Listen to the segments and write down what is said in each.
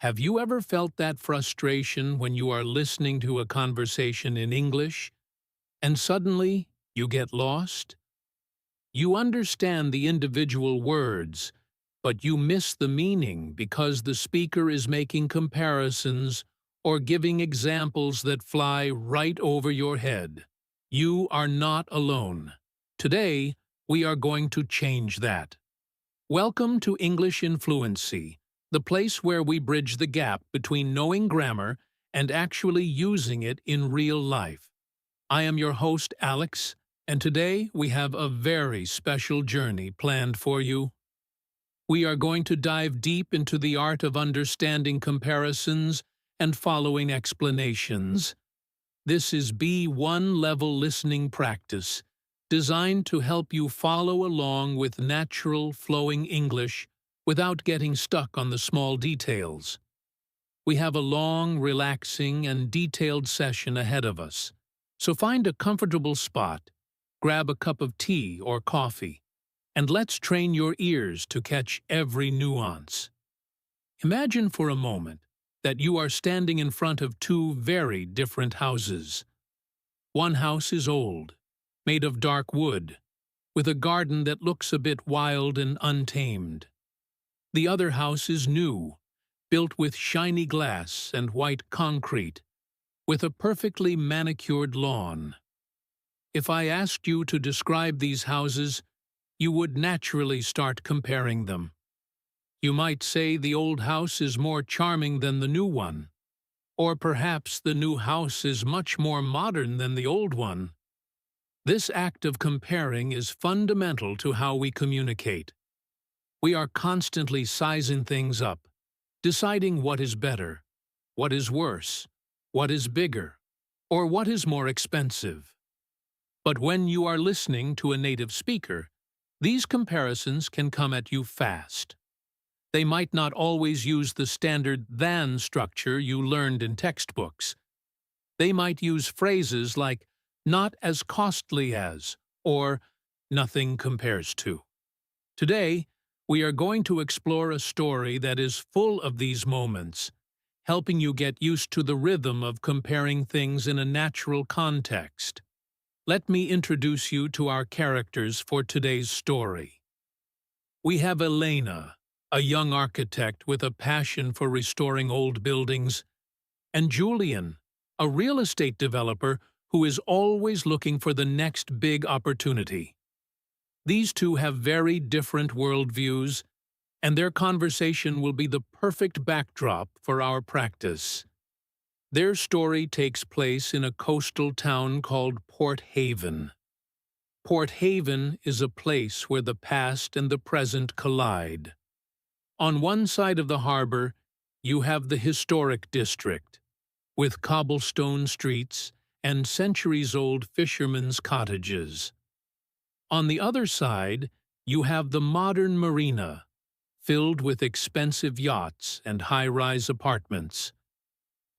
Have you ever felt that frustration when you are listening to a conversation in English and suddenly you get lost? You understand the individual words, but you miss the meaning because the speaker is making comparisons or giving examples that fly right over your head. You are not alone. Today, we are going to change that. Welcome to English in Fluency, the place where we bridge the gap between knowing grammar and actually using it in real life. I am your host, Alex, and today we have a very special journey planned for you. We are going to dive deep into the art of understanding comparisons and following explanations. This is B1 level listening practice, designed to help you follow along with natural, flowing English without getting stuck on the small details. We have a long, relaxing, and detailed session ahead of us, so find a comfortable spot, grab a cup of tea or coffee, and let's train your ears to catch every nuance. Imagine for a moment that you are standing in front of two very different houses. One house is old, made of dark wood, with a garden that looks a bit wild and untamed. The other house is new, built with shiny glass and white concrete, with a perfectly manicured lawn. If I asked you to describe these houses, you would naturally start comparing them. You might say the old house is more charming than the new one, or perhaps the new house is much more modern than the old one. This act of comparing is fundamental to how we communicate. We are constantly sizing things up, deciding what is better, what is worse, what is bigger, or what is more expensive. But when you are listening to a native speaker, these comparisons can come at you fast. They might not always use the standard than structure you learned in textbooks. They might use phrases like not as costly as, or nothing compares to. Today, we are going to explore a story that is full of these moments, helping you get used to the rhythm of comparing things in a natural context. Let me introduce you to our characters for today's story. We have Elena, a young architect with a passion for restoring old buildings, and Julian, a real estate developer who is always looking for the next big opportunity. These two have very different worldviews, and their conversation will be the perfect backdrop for our practice. Their story takes place in a coastal town called Port Haven. Port Haven is a place where the past and the present collide. On one side of the harbor, you have the historic district, with cobblestone streets and centuries-old fishermen's cottages. On the other side, you have the modern marina, filled with expensive yachts and high-rise apartments.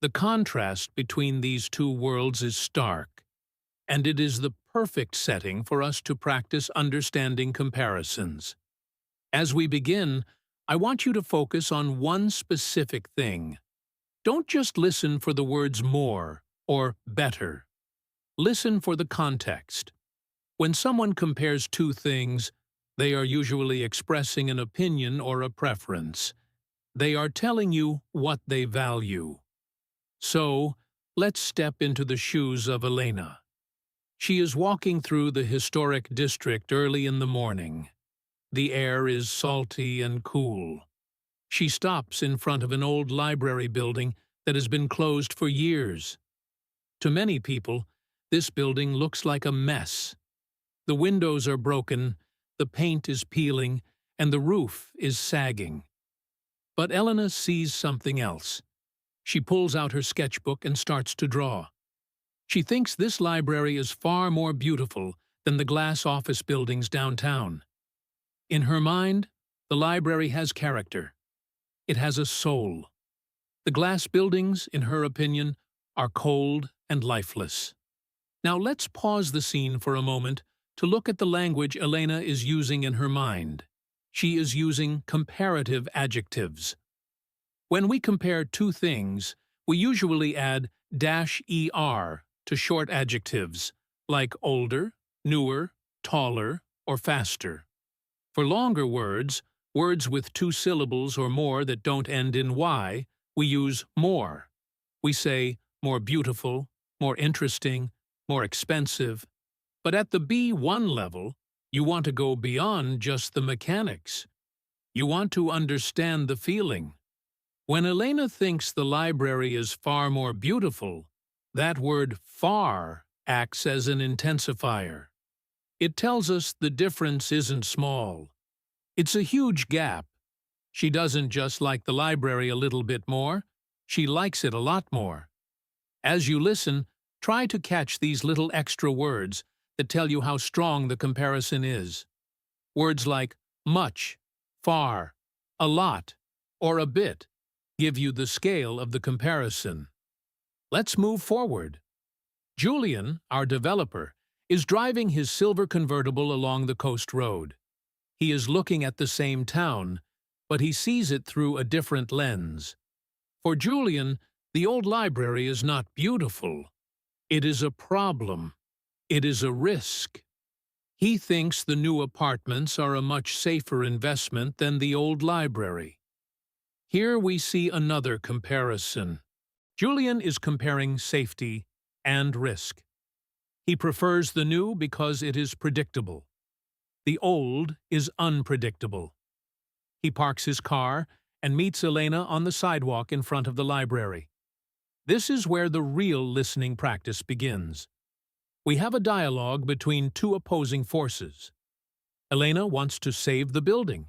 The contrast between these two worlds is stark, and it is the perfect setting for us to practice understanding comparisons. As we begin, I want you to focus on one specific thing. Don't just listen for the words more or better. Listen for the context. When someone compares two things, they are usually expressing an opinion or a preference. They are telling you what they value. So, let's step into the shoes of Elena. She is walking through the historic district early in the morning. The air is salty and cool. She stops in front of an old library building that has been closed for years. To many people, this building looks like a mess. The windows are broken, the paint is peeling, and the roof is sagging. But Elena sees something else. She pulls out her sketchbook and starts to draw. She thinks this library is far more beautiful than the glass office buildings downtown. In her mind, the library has character. It has a soul. The glass buildings, in her opinion, are cold and lifeless. Now let's pause the scene for a moment to look at the language Elena is using in her mind. She is using comparative adjectives. When we compare two things, we usually add -er to short adjectives, like older, newer, taller, or faster. For longer words, words with two syllables or more that don't end in y, we use more. We say more beautiful, more interesting, more expensive. But at the B1 level, you want to go beyond just the mechanics. You want to understand the feeling. When Elena thinks the library is far more beautiful, that word far acts as an intensifier. It tells us the difference isn't small. It's a huge gap. She doesn't just like the library a little bit more, she likes it a lot more. As you listen, try to catch these little extra words that tell you how strong the comparison is. Words like much, far, a lot, or a bit give you the scale of the comparison. Let's move forward. Julian, our developer, is driving his silver convertible along the coast road. He is looking at the same town, but he sees it through a different lens. For Julian, the old library is not beautiful. It is a problem. It is a risk. He thinks the new apartments are a much safer investment than the old library. Here we see another comparison. Julian is comparing safety and risk. He prefers the new because it is predictable. The old is unpredictable. He parks his car and meets Elena on the sidewalk in front of the library. This is where the real listening practice begins. We have a dialogue between two opposing forces. Elena wants to save the building.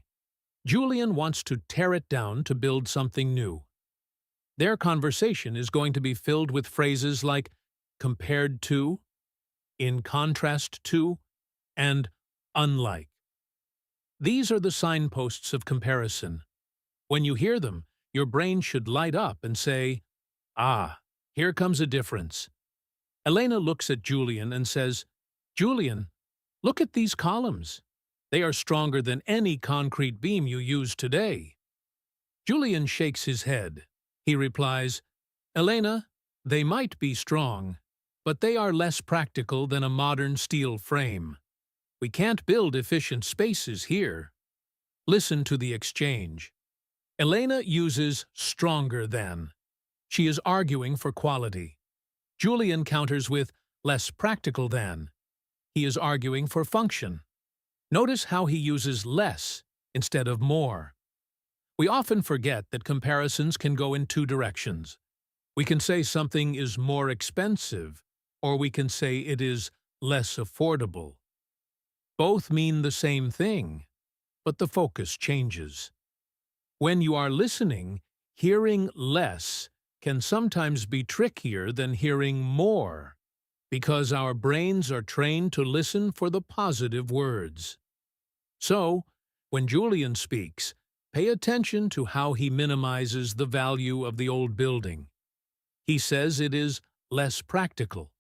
Julian wants to tear it down to build something new. Their conversation is going to be filled with phrases like compared to, in contrast to, and unlike. These are the signposts of comparison. When you hear them, your brain should light up and say, "Ah, here comes a difference." Elena looks at Julian and says, "Julian, look at these columns. They are stronger than any concrete beam you use today." Julian shakes his head. He replies, "Elena, they might be strong, but they are less practical than a modern steel frame. We can't build efficient spaces here." Listen to the exchange. Elena uses stronger than. She is arguing for quality. Julian counters with less practical than. He is arguing for function. Notice how he uses less instead of more. We often forget that comparisons can go in two directions. We can say something is more expensive, or we can say it is less affordable. Both mean the same thing, but the focus changes. When you are listening, hearing less can sometimes be trickier than hearing more, because our brains are trained to listen for the positive words. So, when Julian speaks, pay attention to how he minimizes the value of the old building. He says it is less practical.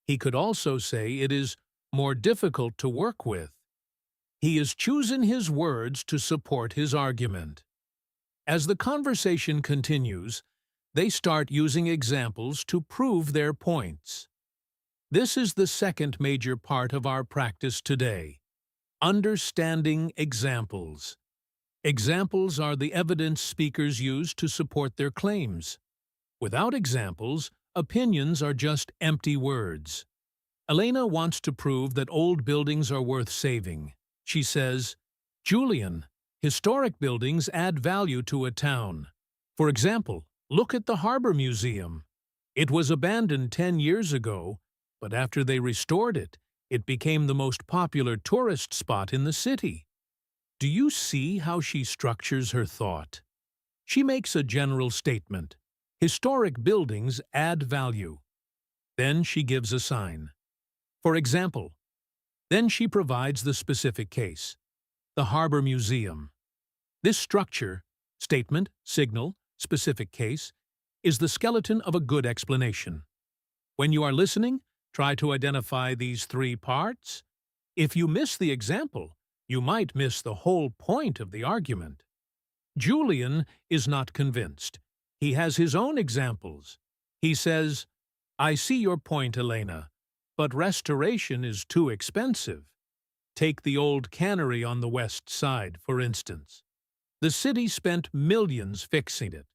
He could also say it is more difficult to work with. He is choosing his words to support his argument. As the conversation continues, they start using examples to prove their points. This is the second major part of our practice today: understanding examples. Examples are the evidence speakers use to support their claims. Without examples, opinions are just empty words. Elena wants to prove that old buildings are worth saving. She says, "Julian, historic buildings add value to a town. For example, look at the Harbor Museum. It was abandoned 10 years ago, but after they restored it, it became the most popular tourist spot in the city." Do you see how she structures her thought? She makes a general statement. Historic buildings add value. Then she gives a sign. For example, then she provides the specific case. The Harbor Museum. This structure, statement, signal, specific case, is the skeleton of a good explanation. When you are listening, try to identify these three parts. If you miss the example, you might miss the whole point of the argument. Julian is not convinced. He has his own examples. He says, I see your point, Elena, but restoration is too expensive. Take the old cannery on the west side, for instance. The city spent millions fixing it,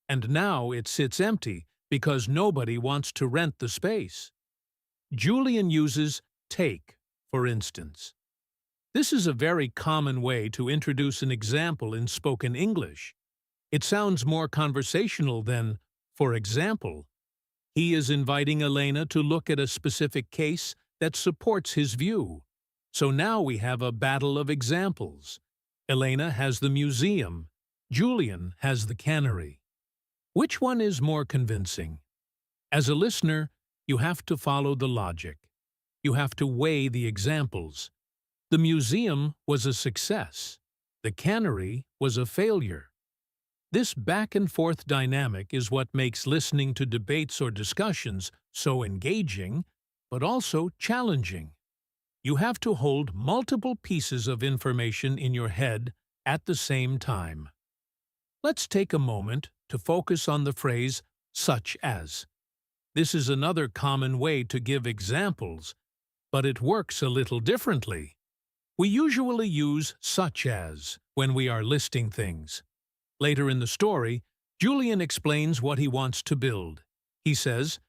and now it sits empty because nobody wants to rent the space. Julian uses take, for instance. This is a very common way to introduce an example in spoken English. It sounds more conversational than, for example. He is inviting Elena to look at a specific case that supports his view. So now we have a battle of examples. Elena has the museum. Julian has the cannery. Which one is more convincing? As a listener, you have to follow the logic. You have to weigh the examples. The museum was a success. The cannery was a failure. This back-and-forth dynamic is what makes listening to debates or discussions so engaging, but also challenging. You have to hold multiple pieces of information in your head at the same time. Let's take a moment to focus on the phrase such as. This is another common way to give examples, but it works a little differently. We usually use such as when we are listing things. Later in the story, Julian explains what he wants to build. He says,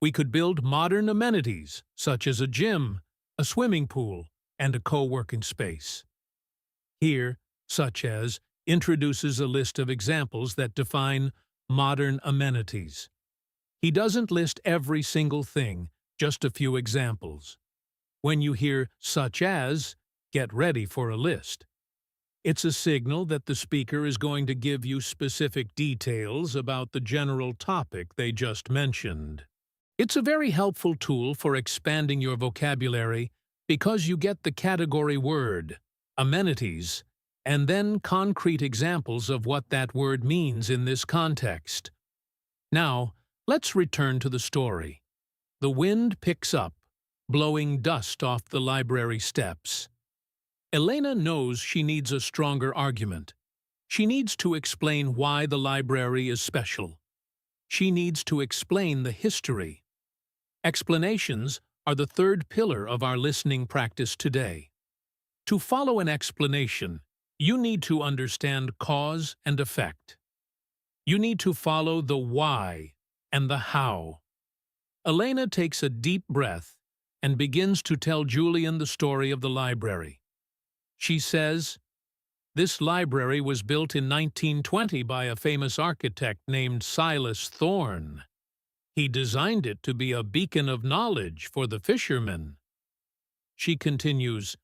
we could build modern amenities, such as a gym, a swimming pool, and a co-working space. Here, such as introduces a list of examples that define modern amenities. He doesn't list every single thing, just a few examples. When you hear such as, get ready for a list. It's a signal that the speaker is going to give you specific details about the general topic they just mentioned. It's a very helpful tool for expanding your vocabulary because you get the category word, amenities, and then concrete examples of what that word means in this context. Now, let's return to the story. The wind picks up, blowing dust off the library steps. Elena knows she needs a stronger argument. She needs to explain why the library is special. She needs to explain the history. Explanations are the third pillar of our listening practice today. To follow an explanation, you need to understand cause and effect. You need to follow the why and the how. Elena takes a deep breath and begins to tell Julian the story of the library. She says, this library was built in 1920 by a famous architect named Silas Thorne. He designed it to be a beacon of knowledge for the fishermen. She continues,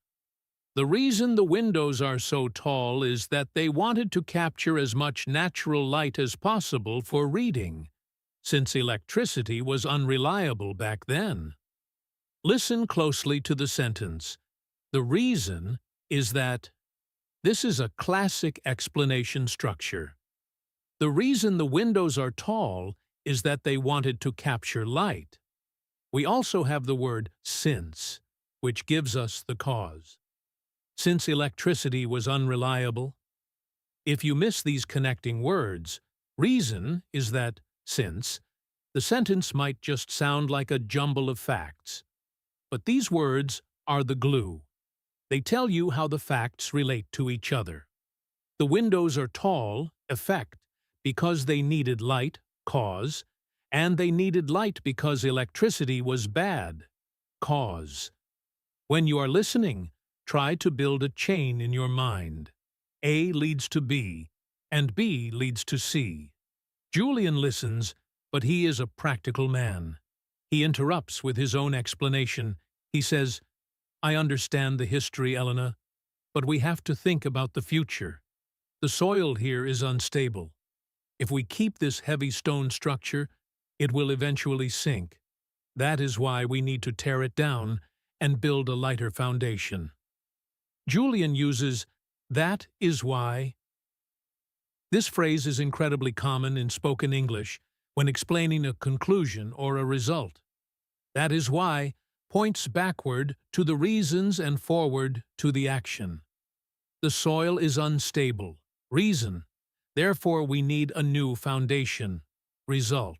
the reason the windows are so tall is that they wanted to capture as much natural light as possible for reading, since electricity was unreliable back then. Listen closely to the sentence. The reason is that this is a classic explanation structure. The reason the windows are tall is that they wanted to capture light. We also have the word since, which gives us the cause. Since electricity was unreliable. If you miss these connecting words, reason is that since, the sentence might just sound like a jumble of facts. But these words are the glue. They tell you how the facts relate to each other. The windows are tall, effect, because they needed light, cause, and they needed light because electricity was bad, cause. When you are listening, try to build a chain in your mind. A leads to B, and B leads to C. Julian listens, but he is a practical man. He interrupts with his own explanation. He says, I understand the history, Elena, but we have to think about the future. The soil here is unstable. If we keep this heavy stone structure, it will eventually sink. That is why we need to tear it down and build a lighter foundation. Julian uses, that is why. This phrase is incredibly common in spoken English when explaining a conclusion or a result. That is why points backward to the reasons and forward to the action. The soil is unstable. Reason Therefore, we need a new foundation. Result.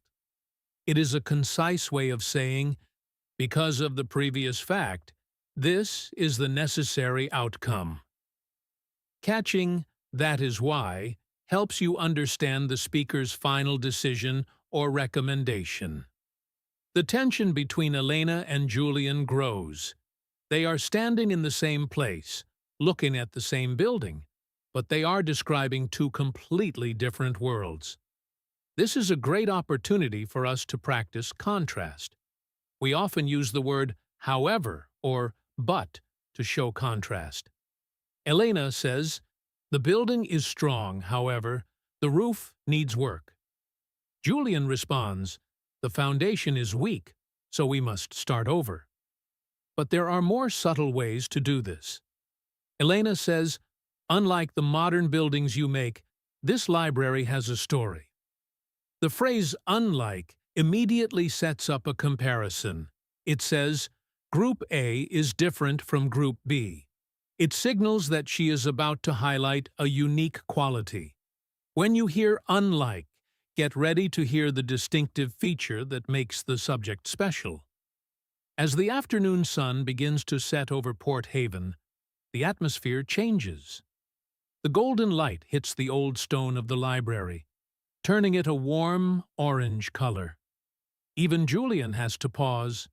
It is a concise way of saying, because of the previous fact, this is the necessary outcome. Catching "that is why" helps you understand the speaker's final decision or recommendation. The tension between Elena and Julian grows. They are standing in the same place, looking at the same building, but they are describing two completely different worlds. This is a great opportunity for us to practice contrast. We often use the word however or but to show contrast. Elena says, "The building is strong, however, the roof needs work." Julian responds, "The foundation is weak, so we must start over." But there are more subtle ways to do this. Elena says, "Unlike the modern buildings you make, this library has a story." The phrase "unlike" immediately sets up a comparison. It says, Group A is different from Group B. It signals that she is about to highlight a unique quality. When you hear "unlike," get ready to hear the distinctive feature that makes the subject special. As the afternoon sun begins to set over Port Haven, the atmosphere changes. The golden light hits the old stone of the library, turning it a warm orange color. Even Julian has to pause.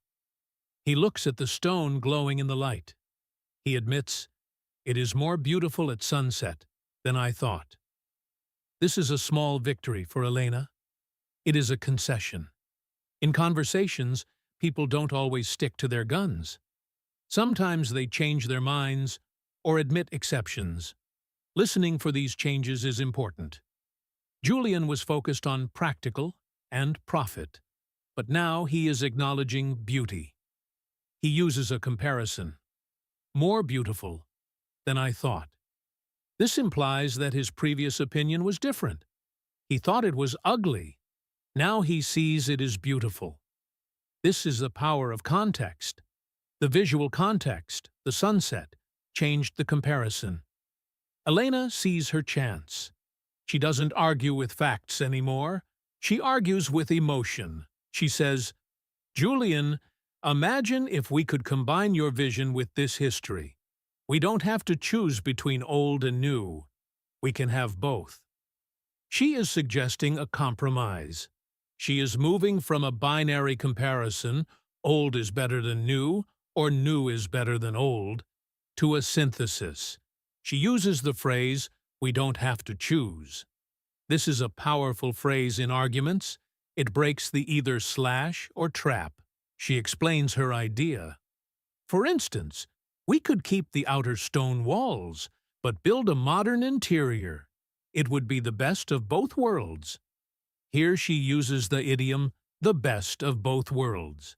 He looks at the stone glowing in the light. He admits, "It is more beautiful at sunset than I thought." This is a small victory for Elena. It is a concession. In conversations, people don't always stick to their guns. Sometimes they change their minds or admit exceptions. Listening for these changes is important. Julian was focused on practical and profit, but now he is acknowledging beauty. He uses a comparison. More beautiful than I thought. This implies that his previous opinion was different. He thought it was ugly. Now he sees it is beautiful. This is the power of context. The visual context, the sunset, changed the comparison. Elena sees her chance. She doesn't argue with facts anymore. She argues with emotion. She says, "Julian, imagine if we could combine your vision with this history. We don't have to choose between old and new. We can have both." She is suggesting a compromise. She is moving from a binary comparison, old is better than new, or new is better than old, to a synthesis. She uses the phrase, "we don't have to choose." This is a powerful phrase in arguments. It breaks the either slash or trap. She explains her idea. For instance, we could keep the outer stone walls, but build a modern interior. It would be the best of both worlds. Here she uses the idiom, "the best of both worlds."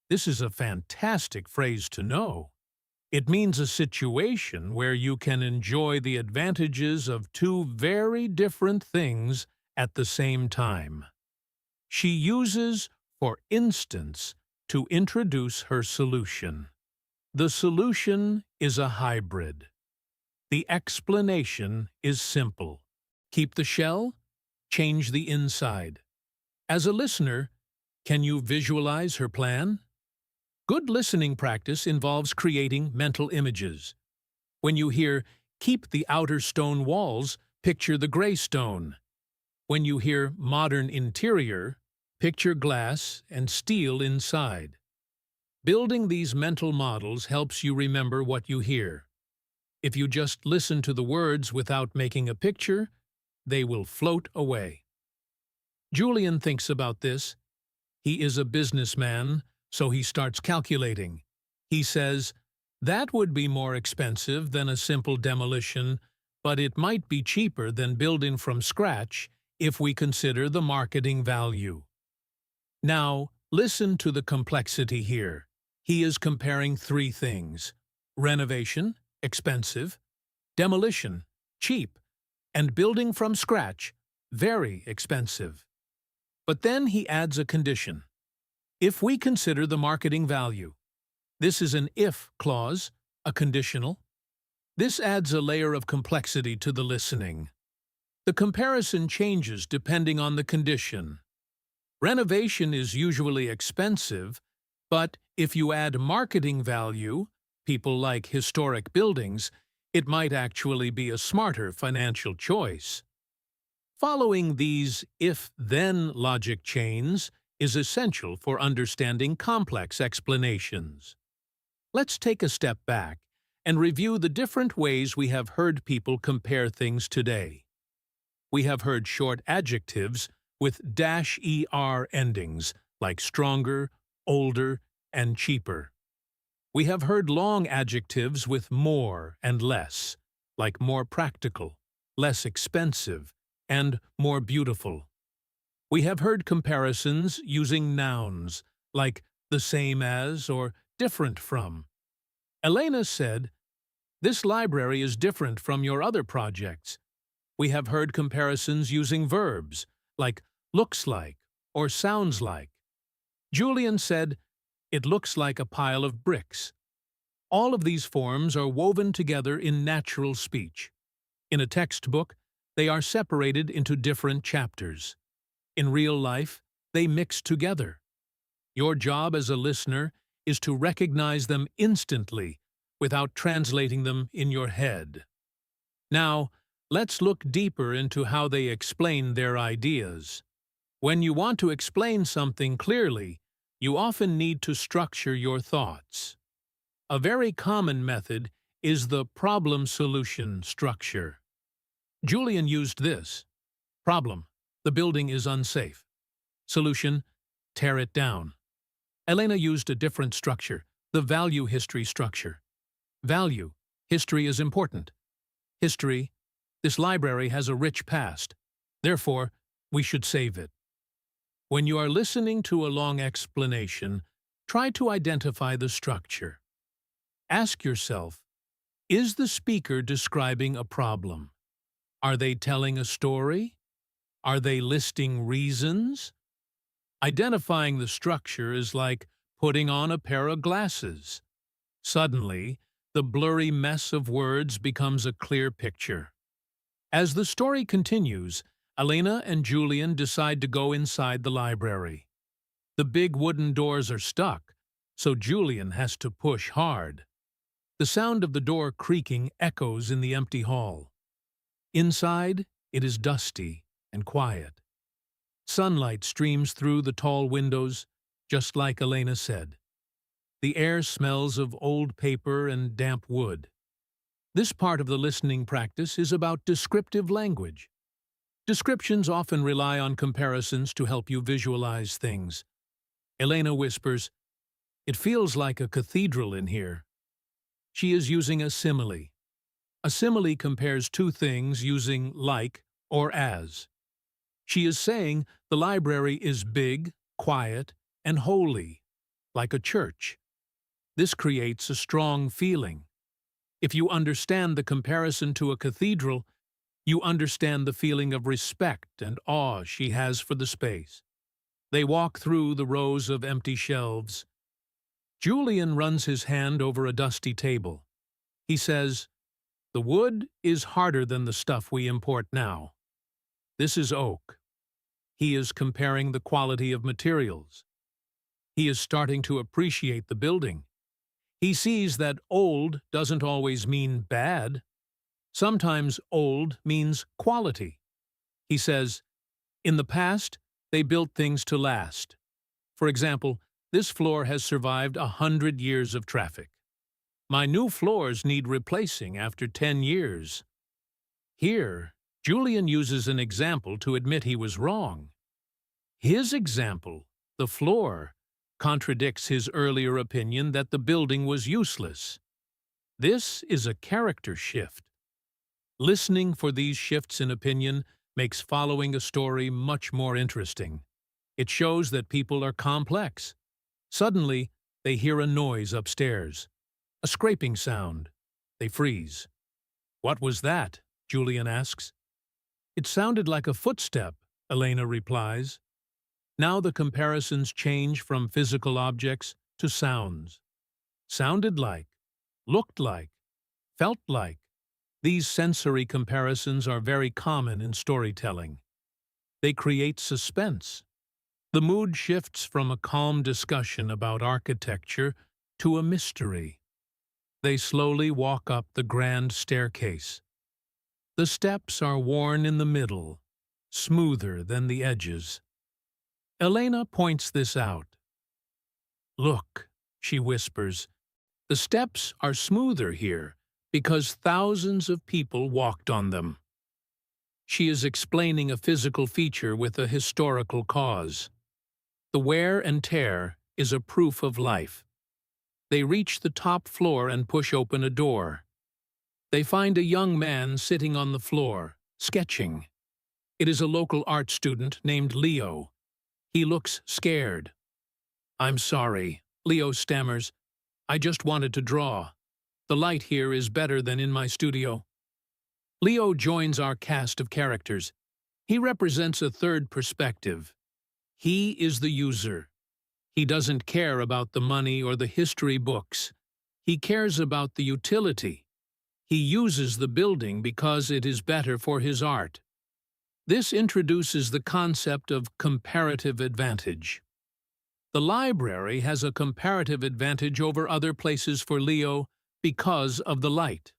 This is a fantastic phrase to know. It means a situation where you can enjoy the advantages of two very different things at the same time. She uses "for instance" to introduce her solution. The solution is a hybrid. The explanation is simple. Keep the shell, change the inside. As a listener, can you visualize her plan? Good listening practice involves creating mental images. When you hear, "keep the outer stone walls," picture the gray stone. When you hear "modern interior," picture glass and steel inside. Building these mental models helps you remember what you hear. If you just listen to the words without making a picture, they will float away. Julian thinks about this. He is a businessman, so he starts calculating. He says, "That would be more expensive than a simple demolition, but it might be cheaper than building from scratch if we consider the marketing value." Now, listen to the complexity here. He is comparing three things: renovation, expensive; demolition, cheap; and building from scratch, very expensive. But then he adds a condition. If we consider the marketing value. This is an if clause, a conditional. This adds a layer of complexity to the listening. The comparison changes depending on the condition. Renovation is usually expensive, but if you add marketing value, people like historic buildings, it might actually be a smarter financial choice. Following these if-then logic chains is essential for understanding complex explanations. Let's take a step back and review the different ways we have heard people compare things today. We have heard short adjectives with -er endings, like stronger, older, and cheaper. We have heard long adjectives with more and less, like more practical, less expensive, and more beautiful. We have heard comparisons using nouns, like the same as or different from. Elena said, "This library is different from your other projects." We have heard comparisons using verbs, like looks like or sounds like. Julian said, "It looks like a pile of bricks." All of these forms are woven together in natural speech. In a textbook, they are separated into different chapters. In real life, they mix together. Your job as a listener is to recognize them instantly without translating them in your head. Now, let's look deeper into how they explain their ideas. When you want to explain something clearly, you often need to structure your thoughts. A very common method is the problem-solution structure. Julian used this. Problem: the building is unsafe. Solution: tear it down. Elena used a different structure, the value history structure. Value: history is important. History: this library has a rich past. Therefore, we should save it. When you are listening to a long explanation, try to identify the structure. Ask yourself, is the speaker describing a problem? Are they telling a story? Are they listing reasons? Identifying the structure is like putting on a pair of glasses. Suddenly, the blurry mess of words becomes a clear picture. As the story continues, Elena and Julian decide to go inside the library. The big wooden doors are stuck, so Julian has to push hard. The sound of the door creaking echoes in the empty hall. Inside, it is dusty and quiet. Sunlight streams through the tall windows, just like Elena said. The air smells of old paper and damp wood. This part of the listening practice is about descriptive language. Descriptions often rely on comparisons to help you visualize things. Elena whispers, "It feels like a cathedral in here." She is using a simile. A simile compares two things using like or as. She is saying the library is big, quiet, and holy, like a church. This creates a strong feeling. If you understand the comparison to a cathedral, you understand the feeling of respect and awe she has for the space. They walk through the rows of empty shelves. Julian runs his hand over a dusty table. He says, "The wood is harder than the stuff we import now. This is oak." He is comparing the quality of materials. He is starting to appreciate the building. He sees that old doesn't always mean bad. Sometimes old means quality. He says, "In the past, they built things to last. For example, this floor has survived 100 years of traffic. My new floors need replacing after 10 years. Here, Julian uses an example to admit he was wrong. His example, the floor, contradicts his earlier opinion that the building was useless. This is a character shift. Listening for these shifts in opinion makes following a story much more interesting. It shows that people are complex. Suddenly, they hear a noise upstairs. A scraping sound. They freeze. "What was that?" Julian asks. "It sounded like a footstep," Elena replies. Now the comparisons change from physical objects to sounds. Sounded like, looked like, felt like. These sensory comparisons are very common in storytelling. They create suspense. The mood shifts from a calm discussion about architecture to a mystery. They slowly walk up the grand staircase. The steps are worn in the middle, smoother than the edges. Elena points this out. "Look," she whispers, "the steps are smoother here because thousands of people walked on them." She is explaining a physical feature with a historical cause. The wear and tear is a proof of life. They reach the top floor and push open a door. They find a young man sitting on the floor, sketching. It is a local art student named Leo. He looks scared. "I'm sorry," Leo stammers. "I just wanted to draw. The light here is better than in my studio." Leo joins our cast of characters. He represents a third perspective. He is the user. He doesn't care about the money or the history books. He cares about the utility. He uses the building because it is better for his art. This introduces the concept of comparative advantage. The library has a comparative advantage over other places for Leo because of the light.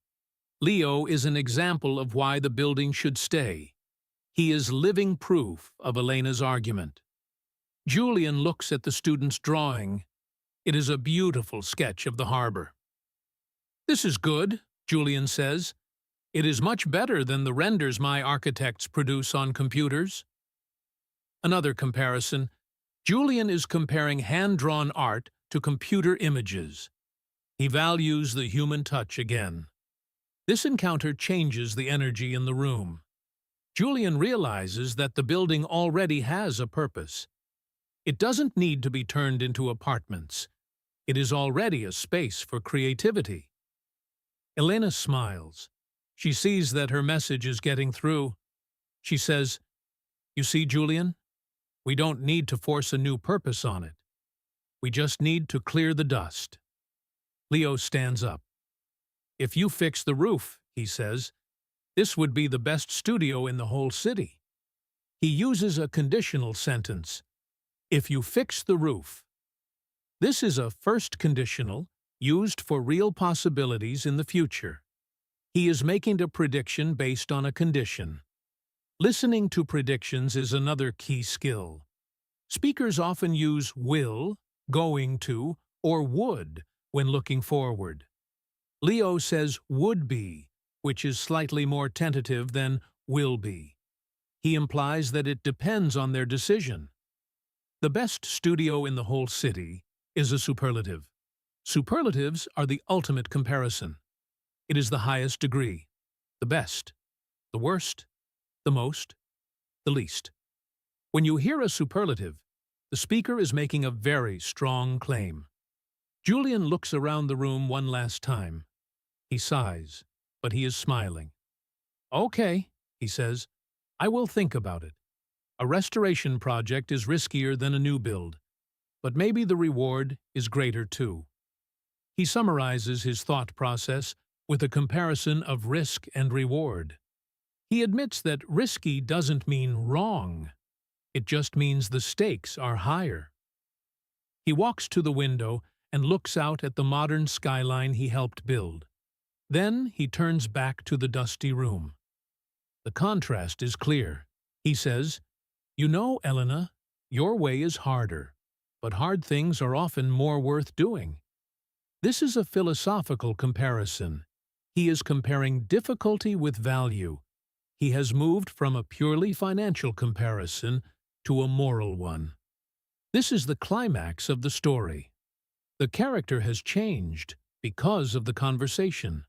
Leo is an example of why the building should stay. He is living proof of Elena's argument. Julian looks at the student's drawing. It is a beautiful sketch of the harbor. "This is good," Julian says. "It is much better than the renders my architects produce on computers." Another comparison. Julian is comparing hand-drawn art to computer images. He values the human touch again. This encounter changes the energy in the room. Julian realizes that the building already has a purpose. It doesn't need to be turned into apartments. It is already a space for creativity. Elena smiles. She sees that her message is getting through. She says, "You see, Julian? We don't need to force a new purpose on it. We just need to clear the dust." Leo stands up. "If you fix the roof," he says, "this would be the best studio in the whole city." He uses a conditional sentence. "If you fix the roof." This is a first conditional used for real possibilities in the future. He is making a prediction based on a condition. Listening to predictions is another key skill. Speakers often use will, going to, or would when looking forward. Leo says would be, which is slightly more tentative than will be. He implies that it depends on their decision. The best studio in the whole city is a superlative. Superlatives are the ultimate comparison. It is the highest degree, the best, the worst, the most, the least. When you hear a superlative, the speaker is making a very strong claim. Julian looks around the room one last time. He sighs, but he is smiling. "Okay," he says, "I will think about it. A restoration project is riskier than a new build, but maybe the reward is greater too." He summarizes his thought process with a comparison of risk and reward. He admits that risky doesn't mean wrong. It just means the stakes are higher. He walks to the window and looks out at the modern skyline he helped build. Then he turns back to the dusty room. The contrast is clear. He says, "You know, Elena, your way is harder, but hard things are often more worth doing." This is a philosophical comparison. He is comparing difficulty with value. He has moved from a purely financial comparison to a moral one. This is the climax of the story. The character has changed because of the conversation.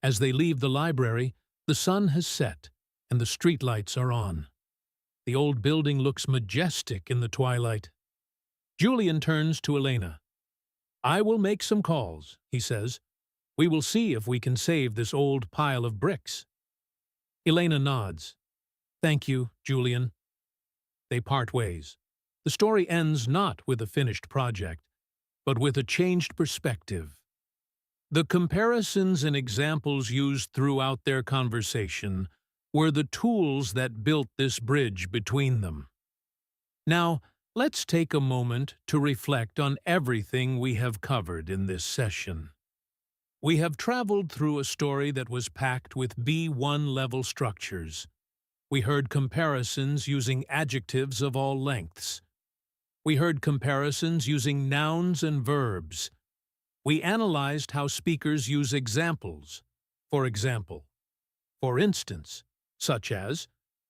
As they leave the library, the sun has set and the streetlights are on. The old building looks majestic in the twilight. Julian turns to Elena. "I will make some calls," he says. "We will see if we can save this old pile of bricks." Elena nods. "Thank you, Julian." They part ways. The story ends not with a finished project, but with a changed perspective. The comparisons and examples used throughout their conversation were the tools that built this bridge between them. Now, let's take a moment to reflect on everything we have covered in this session. We have traveled through a story that was packed with B1 level structures. We heard comparisons using adjectives of all lengths. We heard comparisons using nouns and verbs. We analyzed how speakers use examples, for example, for instance, such as,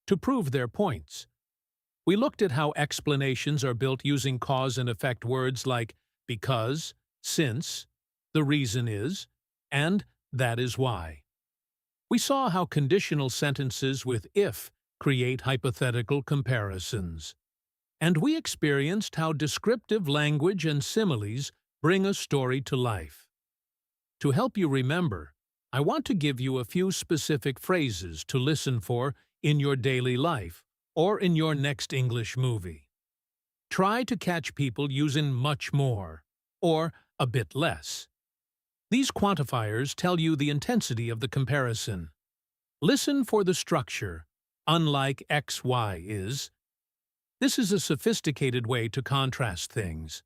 to prove their points. We looked at how explanations are built using cause and effect words like because, since, the reason is, and that is why. We saw how conditional sentences with if create hypothetical comparisons. And we experienced how descriptive language and similes bring a story to life. To help you remember, I want to give you a few specific phrases to listen for in your daily life or in your next English movie. Try to catch people using much more or a bit less. These quantifiers tell you the intensity of the comparison. Listen for the structure, unlike XY is. This is a sophisticated way to contrast things.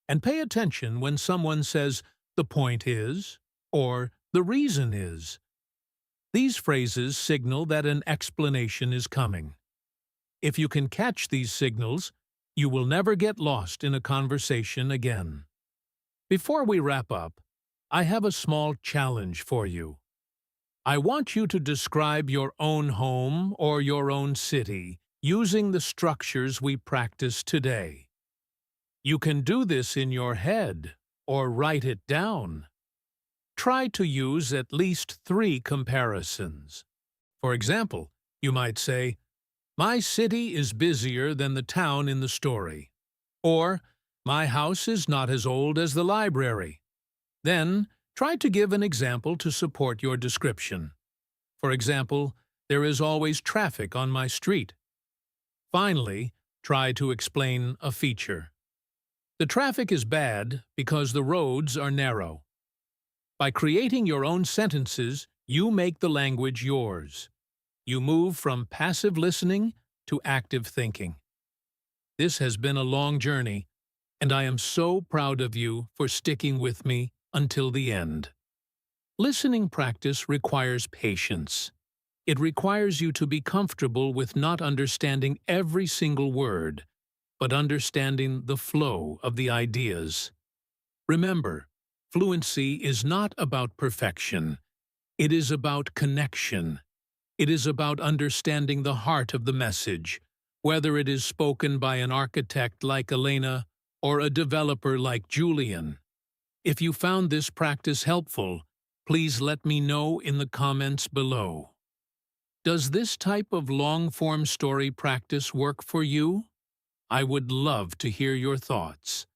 And pay attention when someone says, the point is, or the reason is. These phrases signal that an explanation is coming. If you can catch these signals, you will never get lost in a conversation again. Before we wrap up, I have a small challenge for you. I want you to describe your own home or your own city using the structures we practiced today. You can do this in your head or write it down. Try to use at least 3 comparisons. For example, you might say, my city is busier than the town in the story. Or, my house is not as old as the library. Then, try to give an example to support your description. For example, there is always traffic on my street. Finally, try to explain a feature. The traffic is bad because the roads are narrow. By creating your own sentences, you make the language yours. You move from passive listening to active thinking. This has been a long journey, and I am so proud of you for sticking with me until the end. Listening practice requires patience. It requires you to be comfortable with not understanding every single word, but understanding the flow of the ideas. Remember, fluency is not about perfection. It is about connection. It is about understanding the heart of the message, whether it is spoken by an architect like Elena or a developer like Julian. If you found this practice helpful, please let me know in the comments below. Does this type of long-form story practice work for you? I would love to hear your thoughts.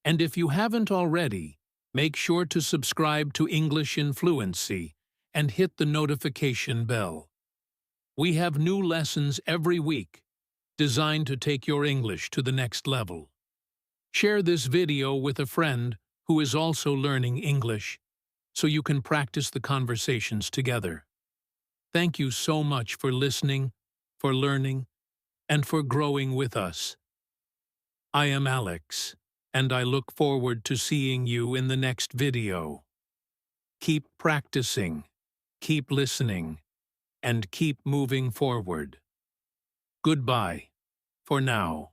And if you haven't already, make sure to subscribe to English in Fluency and hit the notification bell. We have new lessons every week, designed to take your English to the next level. Share this video with a friend who is also learning English, so you can practice the conversations together. Thank you so much for listening, for learning, and for growing with us. I am Alex, and I look forward to seeing you in the next video. Keep practicing, keep listening, and keep moving forward. Goodbye, for now.